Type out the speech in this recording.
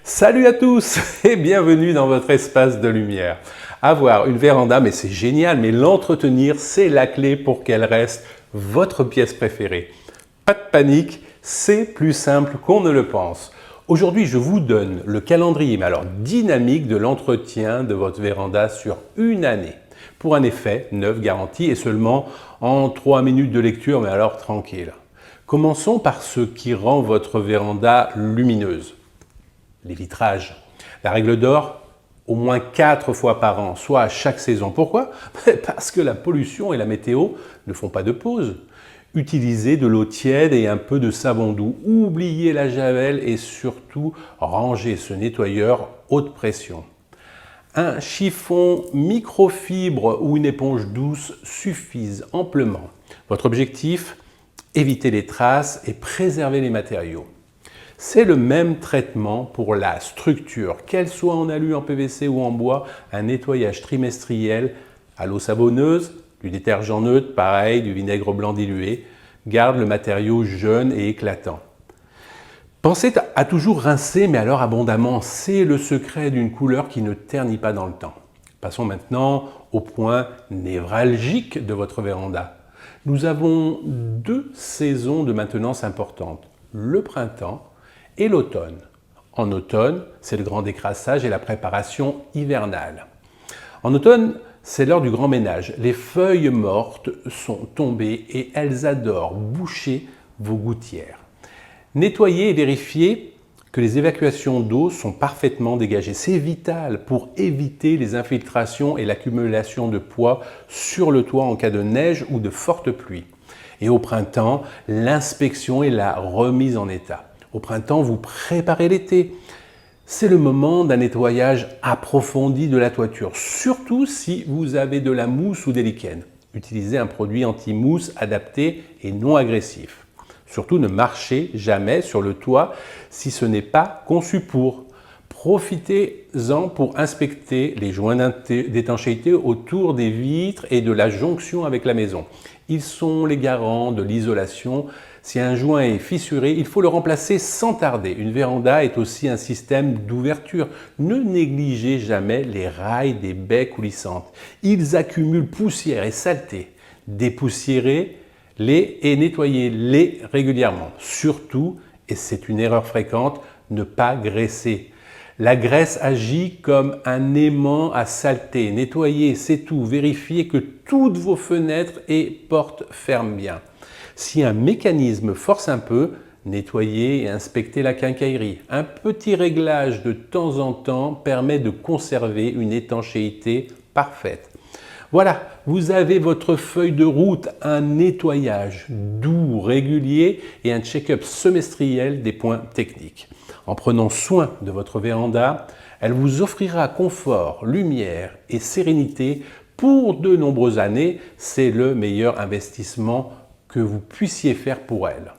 Salut à tous et bienvenue dans votre espace de lumière. Avoir une véranda, mais c'est génial, mais l'entretenir, c'est la clé pour qu'elle reste votre pièce préférée. Pas de panique, c'est plus simple qu'on ne le pense. Aujourd'hui, je vous donne le calendrier, mais alors dynamique de l'entretien de votre véranda sur une année. Pour un effet neuf garanti et seulement en 3 minutes de lecture, mais alors tranquille. Commençons par ce qui rend votre véranda lumineuse. Les vitrages. La règle d'or, au moins 4 fois par an, soit à chaque saison. Pourquoi? Parce que la pollution et la météo ne font pas de pause. Utilisez de l'eau tiède et un peu de savon doux. Oubliez la javel et surtout rangez ce nettoyeur haute pression. Un chiffon microfibre ou une éponge douce suffisent amplement. Votre objectif? Éviter les traces et préserver les matériaux. C'est le même traitement pour la structure, qu'elle soit en alu, en PVC ou en bois, un nettoyage trimestriel à l'eau savonneuse, du détergent neutre, pareil, du vinaigre blanc dilué, garde le matériau jeune et éclatant. Pensez à toujours rincer, mais alors abondamment, c'est le secret d'une couleur qui ne ternit pas dans le temps. Passons maintenant au point névralgique de votre véranda. Nous avons 2 saisons de maintenance importantes, le printemps et l'automne. En automne, c'est le grand décrassage et la préparation hivernale. En automne, c'est l'heure du grand ménage. Les feuilles mortes sont tombées et elles adorent boucher vos gouttières. Nettoyez et vérifiez que les évacuations d'eau sont parfaitement dégagées. C'est vital pour éviter les infiltrations et l'accumulation de poids sur le toit en cas de neige ou de forte pluie. Et au printemps, l'inspection et la remise en état. Au printemps, vous préparez l'été. C'est le moment d'un nettoyage approfondi de la toiture, surtout si vous avez de la mousse ou des lichens. Utilisez un produit anti-mousse adapté et non agressif. Surtout, ne marchez jamais sur le toit si ce n'est pas conçu pour. Profitez-en pour inspecter les joints d'étanchéité autour des vitres et de la jonction avec la maison. Ils sont les garants de l'isolation. Si un joint est fissuré, il faut le remplacer sans tarder. Une véranda est aussi un système d'ouverture. Ne négligez jamais les rails des baies coulissantes. Ils accumulent poussière et saleté. Dépoussiérez-les et nettoyez-les régulièrement. Surtout, et c'est une erreur fréquente, ne pas graisser. La graisse agit comme un aimant à saleté. Nettoyez, c'est tout. Vérifiez que toutes vos fenêtres et portes ferment bien. Si un mécanisme force un peu, nettoyez et inspectez la quincaillerie. Un petit réglage de temps en temps permet de conserver une étanchéité parfaite. Voilà, vous avez votre feuille de route, un nettoyage doux, régulier et un check-up semestriel des points techniques. En prenant soin de votre véranda, elle vous offrira confort, lumière et sérénité pour de nombreuses années. C'est le meilleur investissement que vous puissiez faire pour elle.